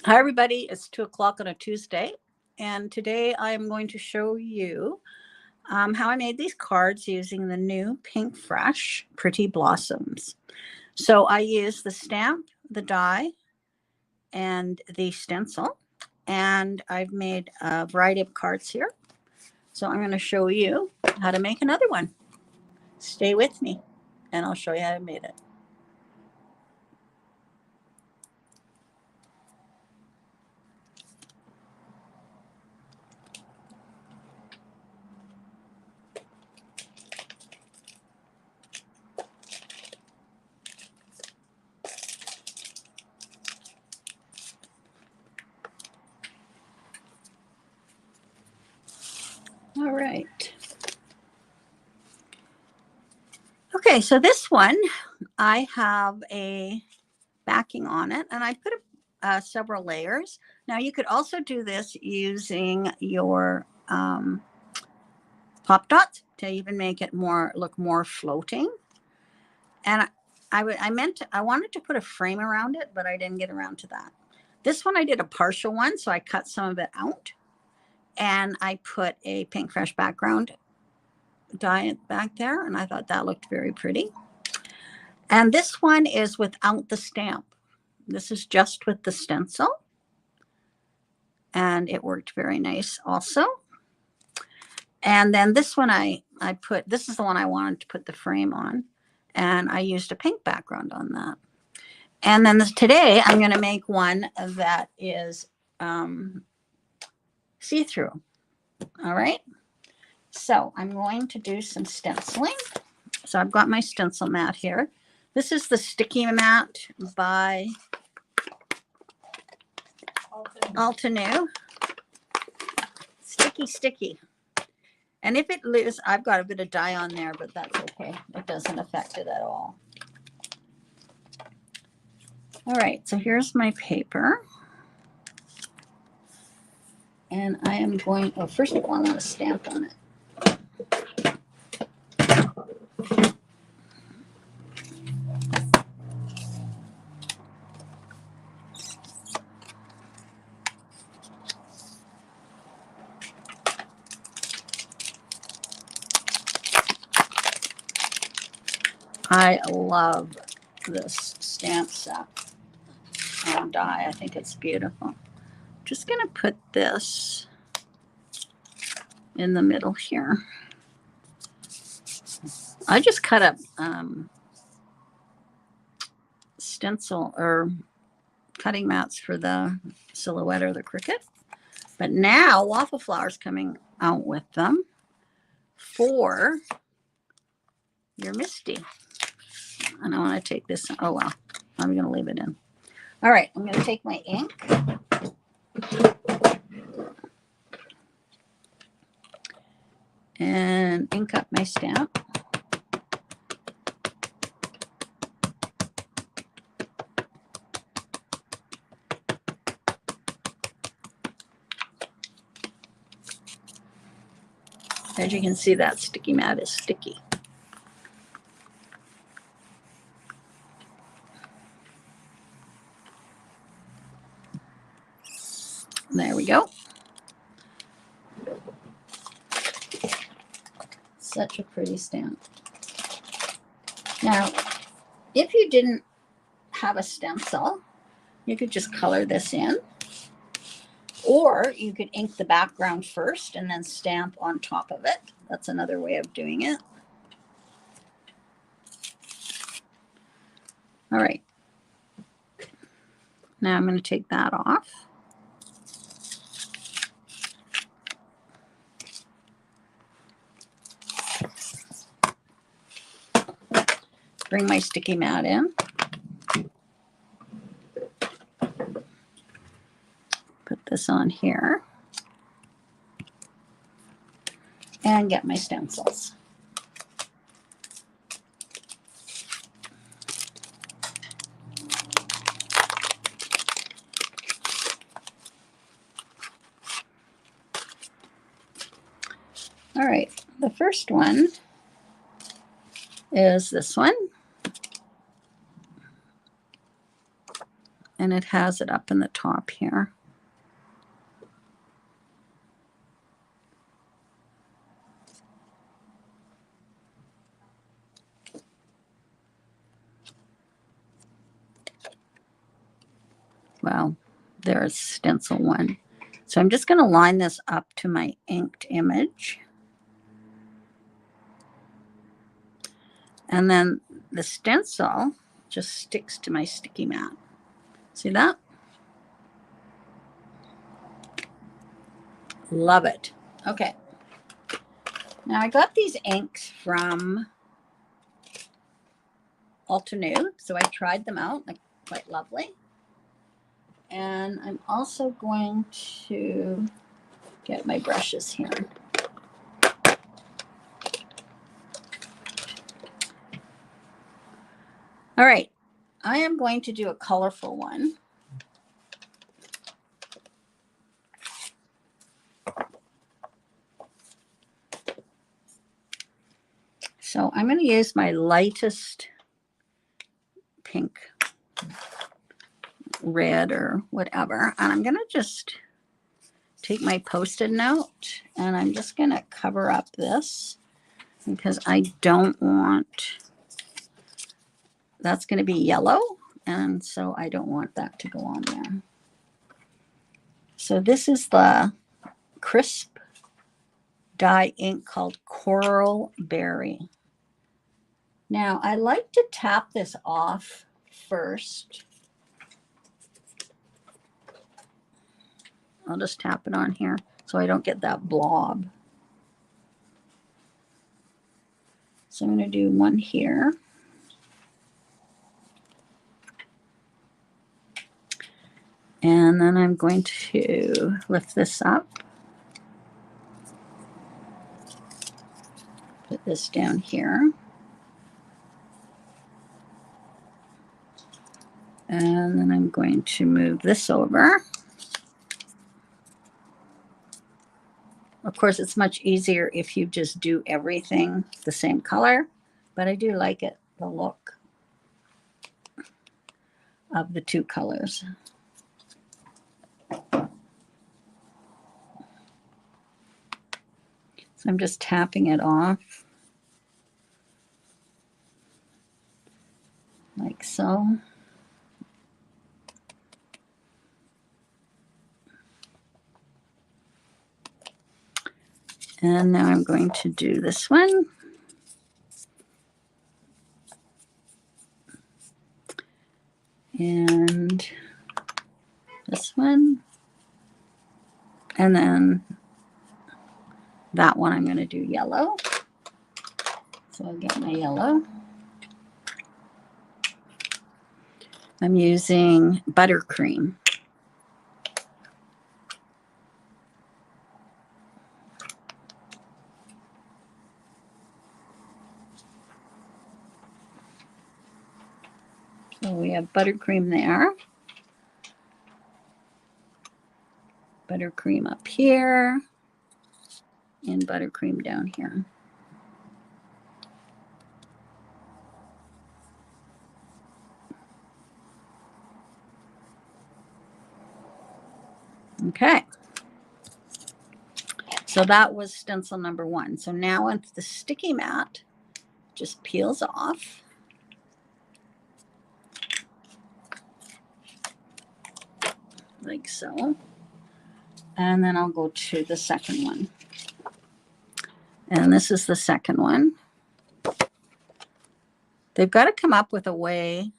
Hi, everybody. It's 2 o'clock on a Tuesday, and today I am going to show you how I made these cards using the new Pinkfresh Pretty Blossoms. So I used the stamp, the die, and the stencil, and I've made a variety of cards here. So I'm going to show you how to make another one. Stay with me, and I'll show you how I made it. All right. Okay, so this one, I have a backing on it, and I put several layers. Now you could also do this using your pop dots to even make it look more floating. And I wanted to put a frame around it, but I didn't get around to that. This one I did a partial one, so I cut some of it out, and I put a Pinkfresh background die back there, and I thought that looked very pretty. And this one is without the stamp. This is just with the stencil, and it worked very nice also. And then this one this is the one I wanted to put the frame on, and I used a pink background on that. And then today I'm going to make one that is see-through. All right. So I'm going to do some stenciling. So I've got my stencil mat here. This is the sticky mat by Altenew. Sticky. And if it loses, I've got a bit of dye on there, but that's okay. It doesn't affect it at all. All right, so here's my paper. And I am going, first of all, I want to stamp on it. I love this stamp set on die. I think it's beautiful. Just going to put this in the middle here. I just cut up stencil or cutting mats for the silhouette or the cricket. But now Waffle Flower's coming out with them for your Misty. And I want to take this. Oh, well, I'm going to leave it in. All right, I'm going to take my ink. And ink up my stamp. As you can see, that sticky mat is sticky. There we go. Such a pretty stamp. Now, if you didn't have a stencil, you could just color this in. Or you could ink the background first and then stamp on top of it. That's another way of doing it. All right. Now I'm going to take that off. Bring my sticky mat in. Put this on here. And get my stencils. All right, the first one is this one. And it has it up in the top here. Well, there's stencil one. So I'm just going to line this up to my inked image. And then the stencil just sticks to my sticky mat. See that? Love it. Okay. Now I got these inks from Altenew, so I tried them out. They're quite lovely. And I'm also going to get my brushes here. All right, I am going to do a colorful one. So I'm going to use my lightest pink, red or whatever, and I'm going to just take my Post-it note and I'm just going to cover up this because I don't want, that's going to be yellow, and so I don't want that to go on there. So this is the crisp dye ink called Coral Berry. Now I like to tap this off first. I'll just tap it on here so I don't get that blob. So I'm going to do one here. And then I'm going to lift this up. Put this down here. And then I'm going to move this over. Of course, it's much easier if you just do everything the same color, but I do like it, the look of the two colors. So I'm just tapping it off like so. And now I'm going to do this one. And this one. And then that one I'm going to do yellow. So I'll get my yellow. I'm using buttercream. So we have buttercream there. Buttercream up here. And buttercream down here. Okay. So that was stencil number one. So now once the sticky mat just peels off. Like so. And then I'll go to the second one. And this is the second one. They've got to come up with a way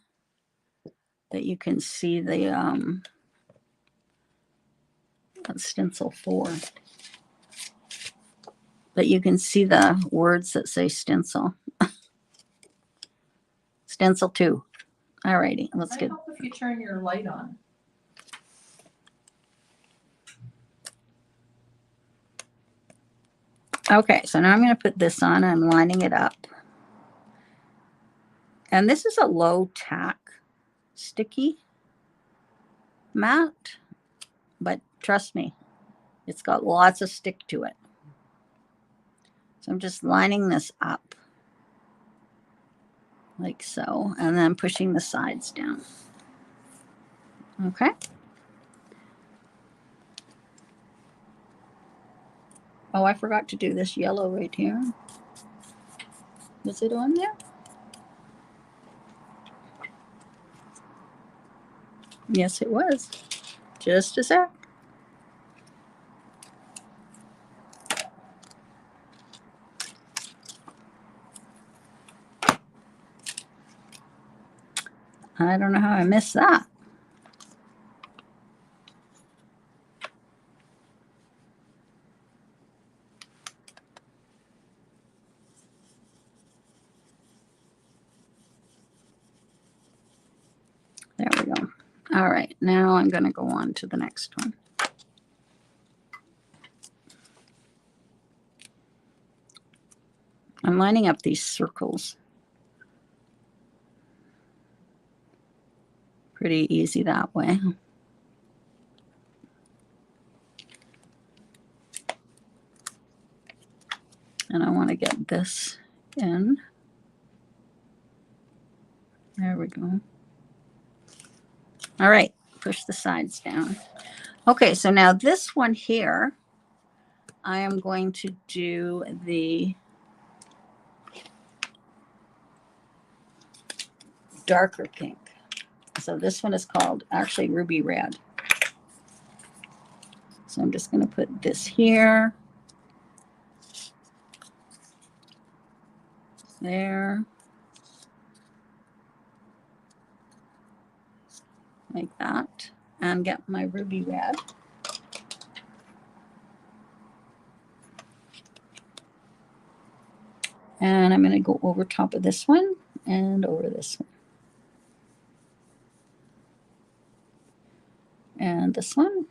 that you can see the stencil 4. That you can see the words that say stencil. Stencil 2. All righty, let's get. Help if you turn your light on. Okay, so now I'm going to put this on. I'm lining it up. And this is a low tack sticky mat, but trust me, it's got lots of stick to it. So I'm just lining this up like so, and then pushing the sides down. Okay. Oh, I forgot to do this yellow right here. Was it on there? Yes, it was. Just a sec. I don't know how I missed that. There we go. All right, now I'm going to go on to the next one. I'm lining up these circles. Pretty easy that way. And I want to get this in. There we go. All right, push the sides down. Okay, so now this one here, I am going to do the darker pink. So this one is called actually Ruby Red. So I'm just going to put this here, there, like that, and get my Ruby Red. And I'm going to go over top of this one and over this one. And this one.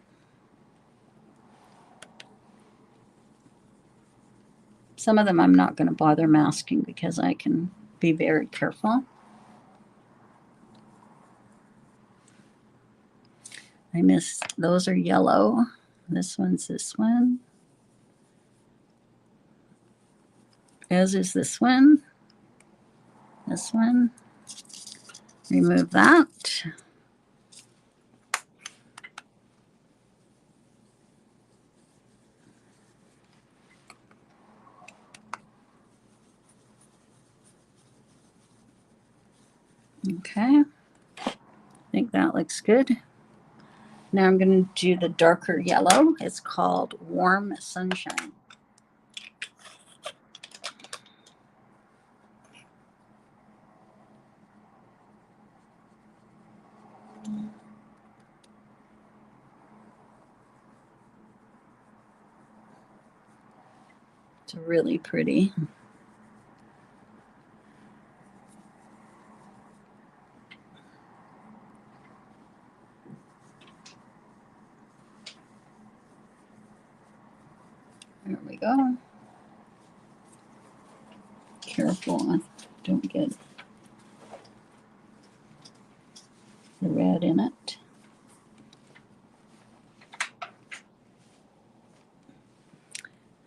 Some of them I'm not going to bother masking because I can be very careful. I missed, those are yellow. This one's this one. As is this one. This one. Remove that. Okay. I think that looks good. Now I'm going to do the darker yellow. It's called Warm Sunshine. It's really pretty. There we go. Careful, don't get the red in it.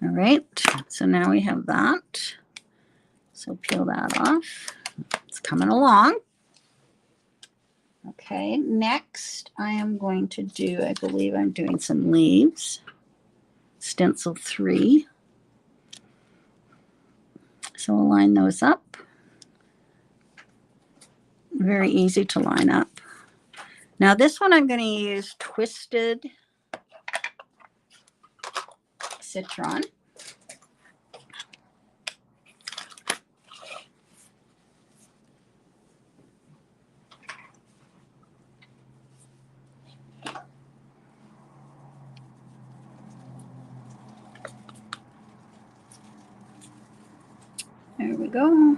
All right, so now we have that. So peel that off. It's coming along. Okay, next I am going to do, I believe I'm doing some leaves. Stencil 3. So I'll line those up. Very easy to line up. Now this one I'm going to use Twisted Citron. There we go.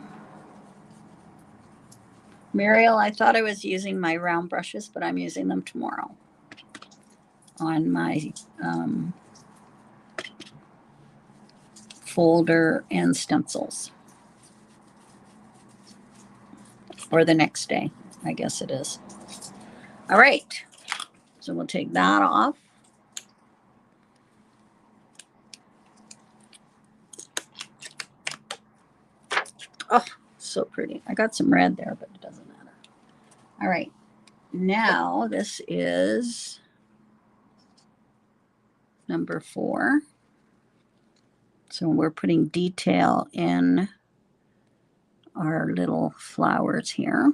Muriel, I thought I was using my round brushes, but I'm using them tomorrow on my folder and stencils. Or the next day, I guess it is. All right, so we'll take that off. Oh, so pretty. I got some red there, but it doesn't matter. All right, now this is number 4. So we're putting detail in our little flowers here.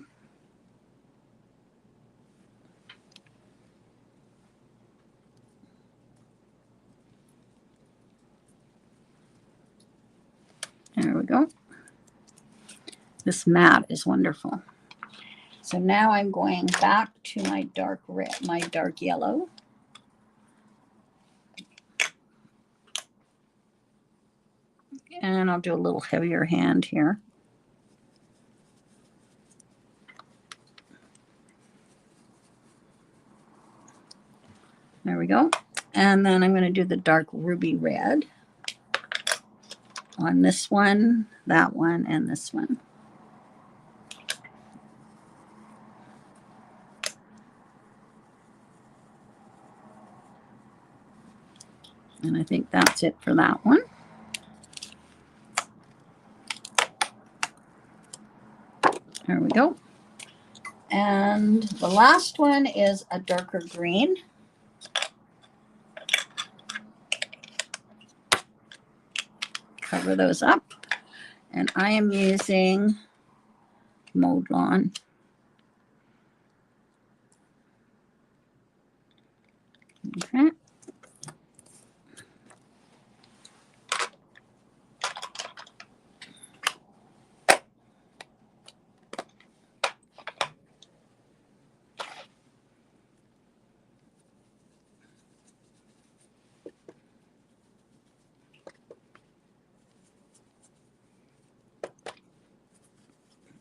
There we go. This mat is wonderful. So now I'm going back to my dark red, my dark yellow. And I'll do a little heavier hand here. There we go. And then I'm going to do the dark ruby red on this one, that one, and this one. And I think that's it for that one. There we go. And the last one is a darker green. Cover those up. And I am using Mowed Lawn. Okay.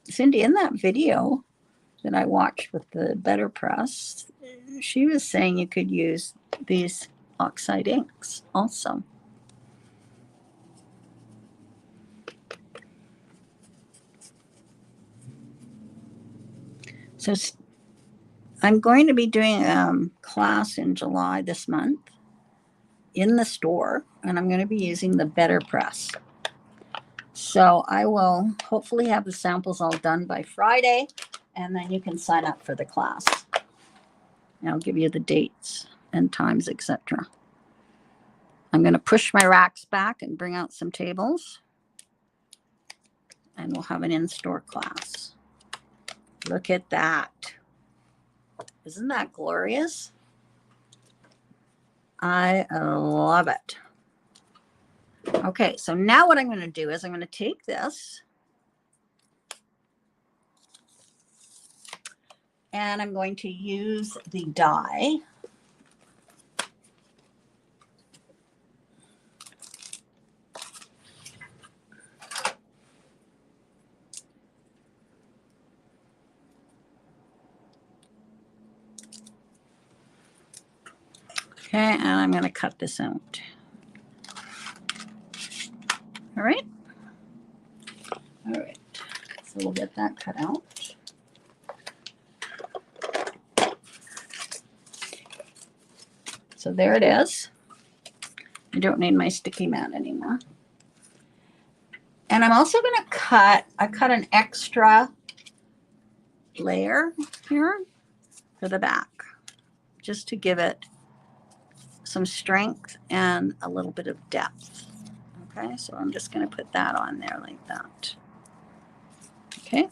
Cindy, in that video that I watched with the Better Press, she was saying you could use these oxide inks also. So I'm going to be doing a class in July this month in the store, and I'm going to be using the Better Press. So I will hopefully have the samples all done by Friday, and then you can sign up for the class. And I'll give you the dates and times, etc. I'm going to push my racks back and bring out some tables, and we'll have an in-store class. Look at that. Isn't that glorious? I love it. Okay, so now what I'm going to do is I'm going to take this and I'm going to use the die. Okay, and I'm going to cut this out. All right. All right. So we'll get that cut out. So there it is. I don't need my sticky mat anymore. And I'm also going to cut, I cut an extra layer here for the back, just to give it some strength and a little bit of depth. Okay, so I'm just going to put that on there like that. Okay.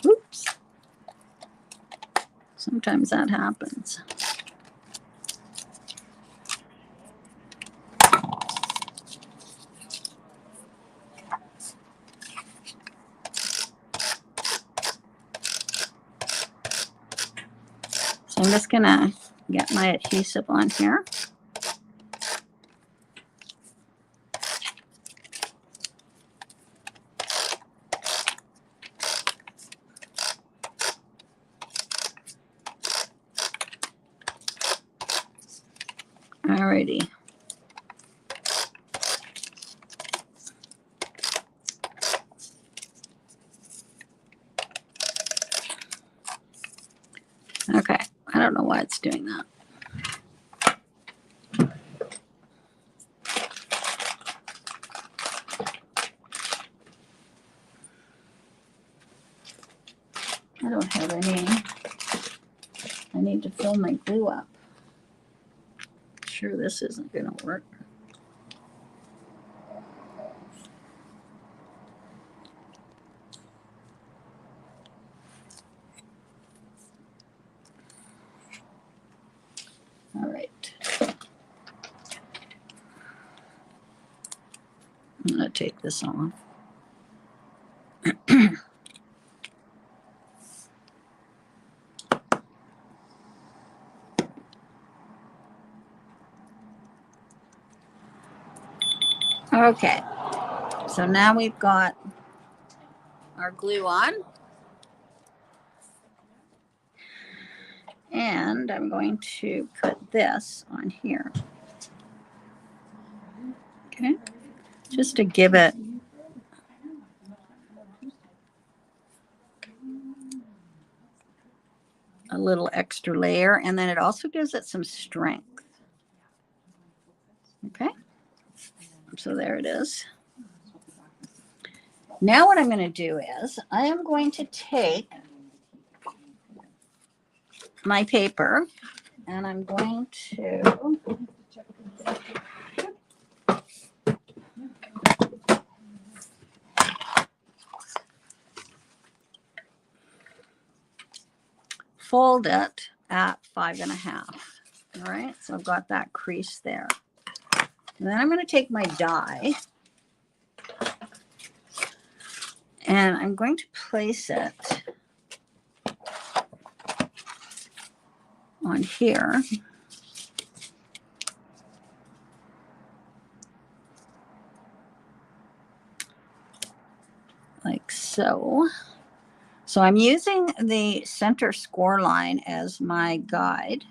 Oops. Sometimes that happens. So I'm just going to get my adhesive on here. Alrighty. Okay, I don't know why it's it's doing that. I don't have any. I need to fill my glue up. Sure, this isn't going to work. All right. I'm going to take this off. Okay, so now we've got our glue on. And I'm going to put this on here. Okay, just to give it a little extra layer, and then it also gives it some strength. Okay, so there it is. Now what I'm going to do is I am going to take my paper and I'm going to fold it at 5.5. All right, so I've got that crease there. And then I'm going to take my die and I'm going to place it on here. Like so. So I'm using the center score line as my guide.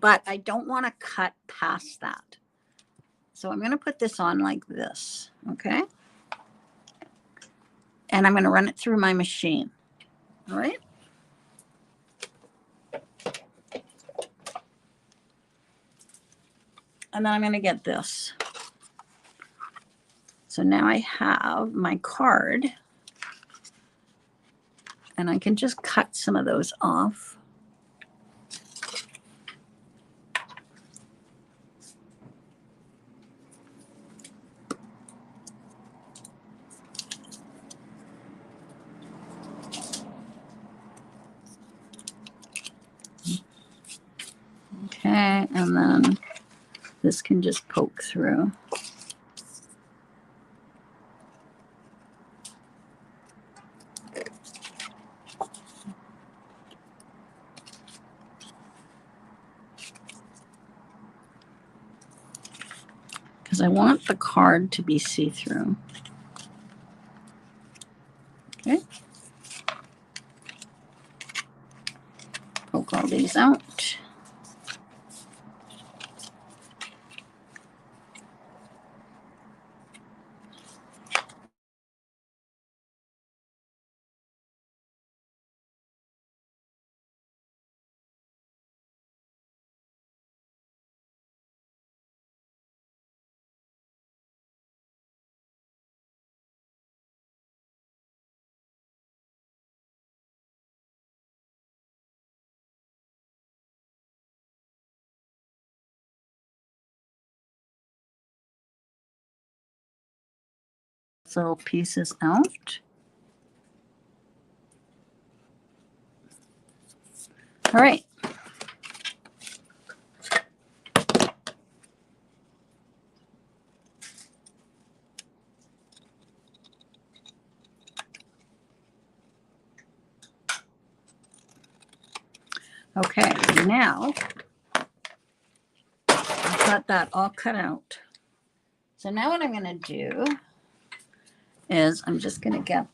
But I don't want to cut past that. So I'm going to put this on like this, okay? And I'm going to run it through my machine, all right? And then I'm going to get this. So now I have my card. And I can just cut some of those off. Okay, and then this can just poke through. Because I want the card to be see-through. Okay. Poke all these out. Little pieces out. All right. Okay, now I've got that all cut out. So now what I'm going to do is I'm just going to get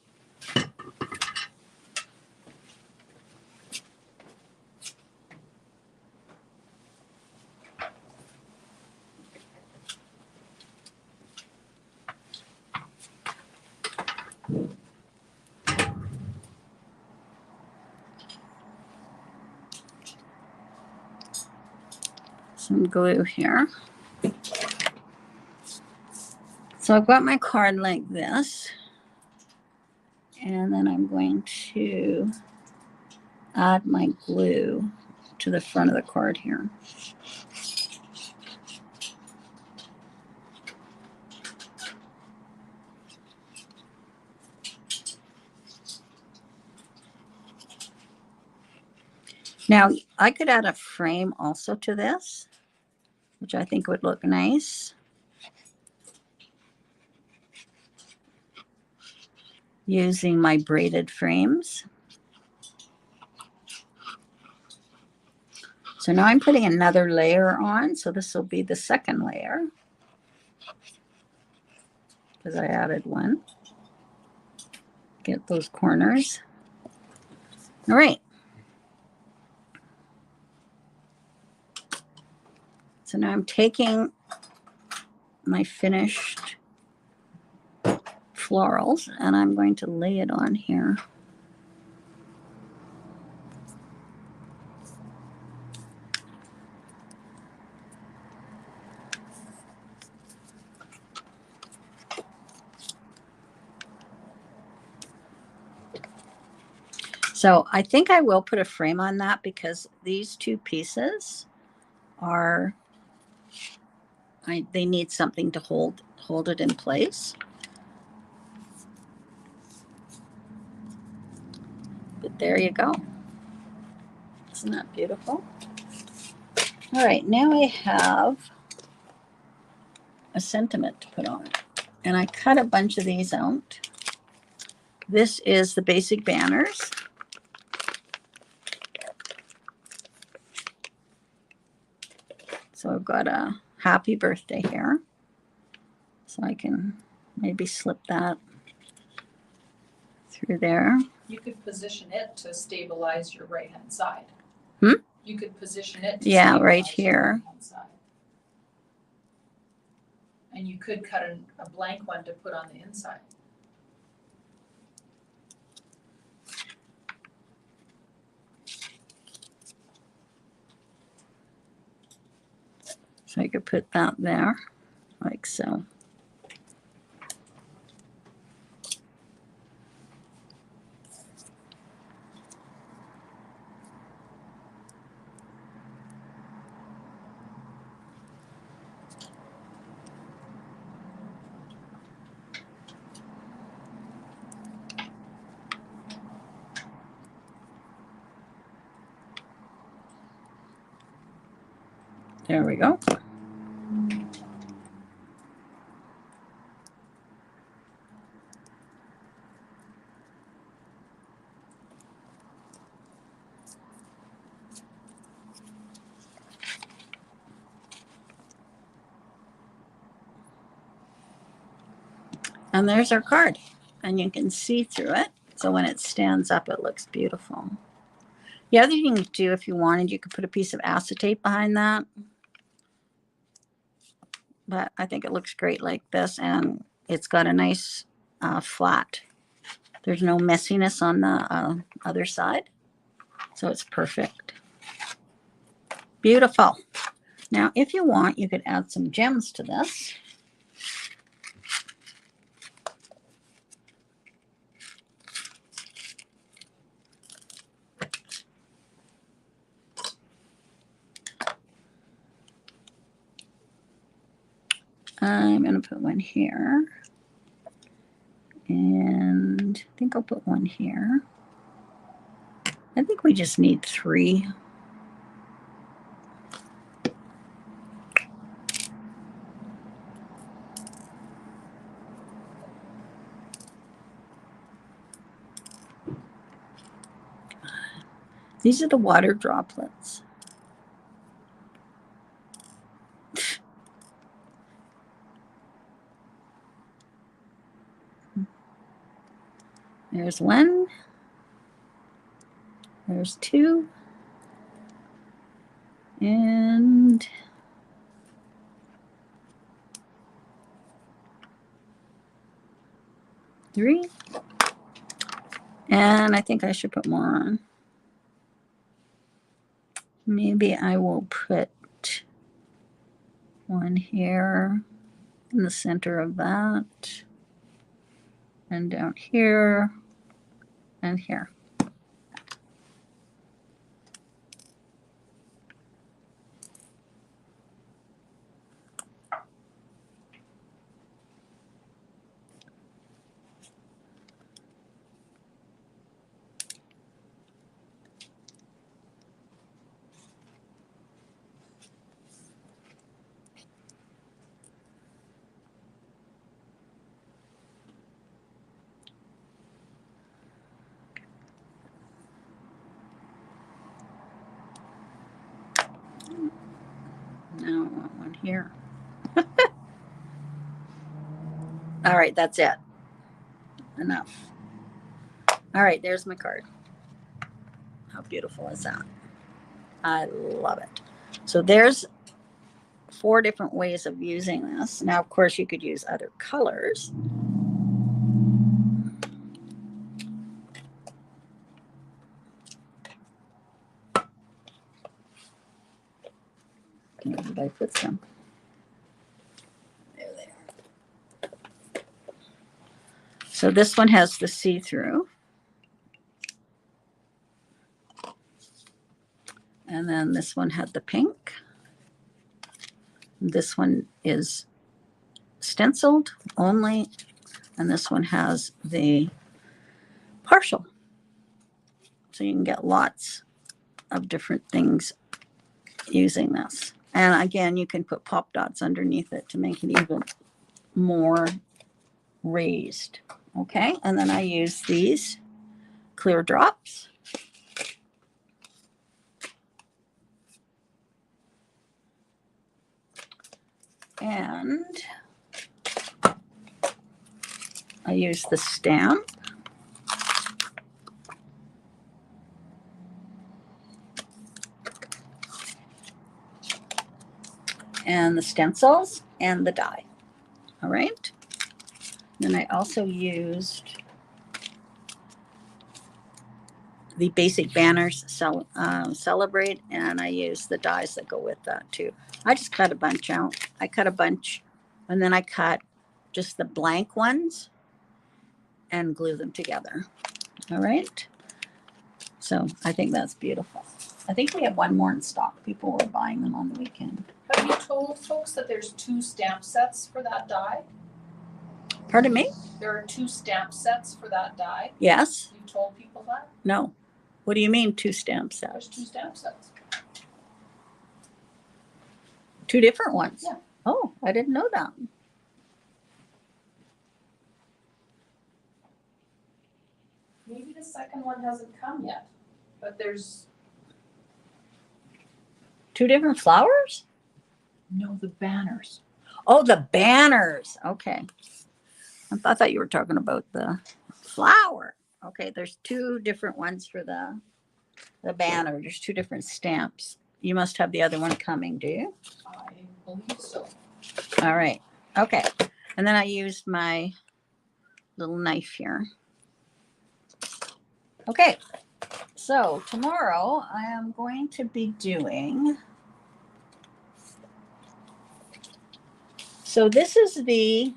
some glue here. So I've got my card like this, and then I'm going to add my glue to the front of the card here. Now, I could add a frame also to this, which I think would look nice. Using my braided frames. So now I'm putting another layer on. So this will be the second layer, because I added one. Get those corners. All right. So now I'm taking my finished florals and I'm going to lay it on here. So I think I will put a frame on that because these two pieces are, they need something to hold it in place. But there you go. Isn't that beautiful? All right, now I have a sentiment to put on. And I cut a bunch of these out. This is the basic banners. So I've got a happy birthday here. So I can maybe slip that through there. You could position it to stabilize your right-hand side. You could position it to yeah, stabilize right here. your right-hand side. And you could cut a blank one to put on the inside. So I could put that there, like so. There we go. And there's our card. And you can see through it. So when it stands up, it looks beautiful. The other thing you could do if you wanted, you could put a piece of acetate behind that. But I think it looks great like this. And it's got a nice flat. There's no messiness on the other side. So it's perfect. Beautiful. Now, if you want, you could add some gems to this. I'm going to put one here. And I think I'll put one here. I think we just need 3. These are the water droplets. There's 1. There's 2. And 3. And I think I should put more on. Maybe I will put one here in the center of that, and down here, and here. Now I want one here. All right, that's it. Enough. All right, there's my card. How beautiful is that? I love it. So there's 4 different ways of using this. Now, of course, you could use other colors. Where did I put some? There they are. So this one has the see-through. And then this one had the pink. This one is stenciled only. And this one has the partial. So you can get lots of different things using this. And again, you can put pop dots underneath it to make it even more raised. Okay, and then I use these clear drops. And I use the stamp. And the stencils and the die. All right. Then I also used the basic banners celebrate, and I used the dies that go with that too. I just cut a bunch out. I cut a bunch, and then I cut just the blank ones and glue them together. All right. So I think that's beautiful. I think we have one more in stock. People were buying them on the weekend. Have you told folks that there's 2 stamp sets for that die? Pardon me? There are 2 stamp sets for that die. Yes. You've told people that? No. What do you mean 2 stamp sets? There's 2 stamp sets. 2 different ones? Yeah. Oh, I didn't know that. Maybe the second one hasn't come yet, but there's 2 different flowers? no, the banners. Oh, the banners. Okay. I thought you were talking about the flower. Okay, there's 2 different ones for the banner. There's 2 different stamps. You must have the other one coming, do you? I believe so. All right. Okay. And then I used my little knife here. Okay. So tomorrow I am going to be doing. So this is the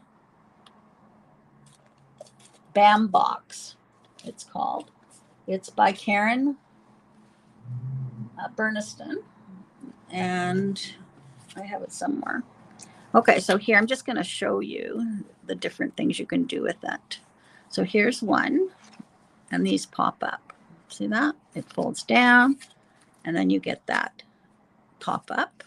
BAM box, it's called. It's by Karen Burniston, and I have it somewhere. Okay, so here I'm just going to show you the different things you can do with it. So here's one, and these pop up. See that? It folds down, and then you get that pop up.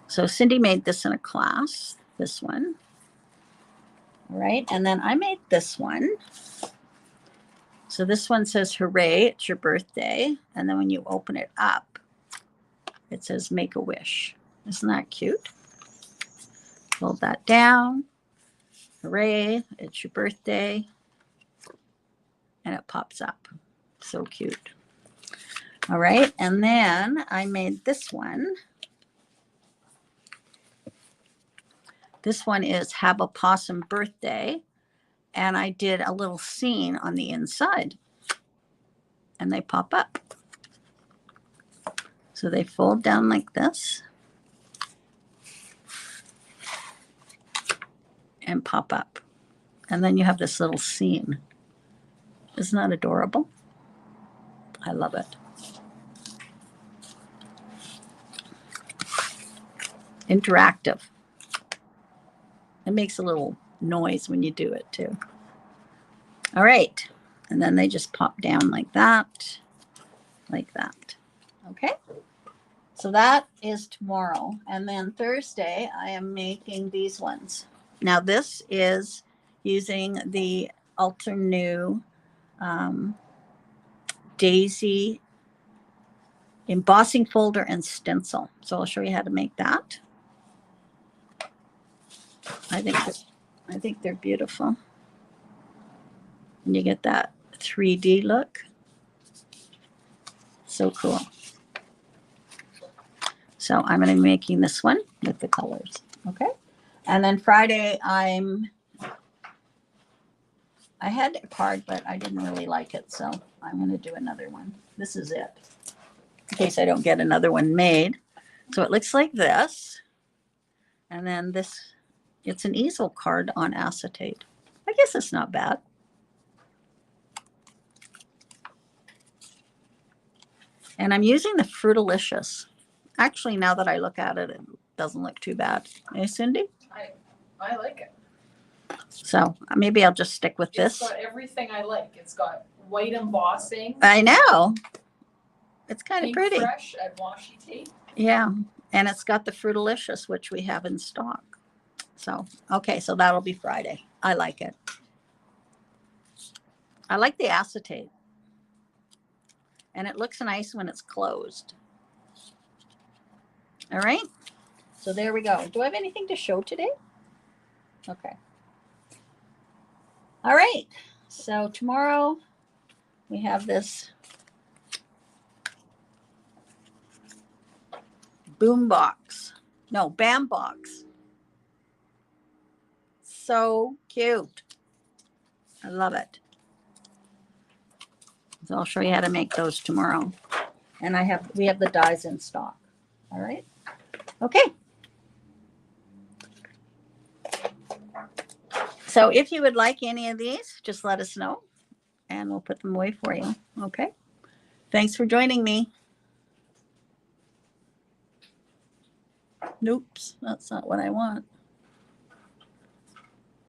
So Cindy made this in a class, this one. All right, and then I made this one. So this one says, hooray, it's your birthday. And then when you open it up, it says, make a wish. Isn't that cute? Fold that down. Hooray, it's your birthday. And it pops up. So cute. All right, and then I made this one. This one is Have a Possum Birthday. And I did a little scene on the inside. And they pop up. So they fold down like this. and pop up. And then you have this little scene. Isn't that adorable? I love it. Interactive. It makes a little noise when you do it too. All right. And then they just pop down like that. Like that. Okay. So that is tomorrow. And then Thursday, I am making these ones. Now this is using the Ultra New Daisy embossing folder and stencil. So I'll show you how to make that. I think they're beautiful. And you get that 3D look. So cool. So I'm going to be making this one with the colors. Okay. And then Friday, I had a card, but I didn't really like it. So I'm going to do another one. This is it, in case I don't get another one made. So it looks like this. And then this, it's an easel card on acetate. I guess it's not bad. And I'm using the Fruitalicious. Actually, now that I look at it, it doesn't look too bad. Hey, Cindy? I like it. So maybe I'll just stick with this. It's got everything I like. It's got white embossing. I know. It's kind of pretty. Pinkfresh at washi tape. Yeah. And it's got the Fruitalicious, which we have in stock. So, okay. So that'll be Friday. I like it. I like the acetate. And it looks nice when it's closed. All right. So there we go. Do I have anything to show today? Okay. All right. So tomorrow we have this boom box. No, BAM box. So cute. I love it. So I'll show you how to make those tomorrow. And we have the dies in stock. All right. Okay. So if you would like any of these, just let us know and we'll put them away for you. Okay. Thanks for joining me. Nope, that's not what I want.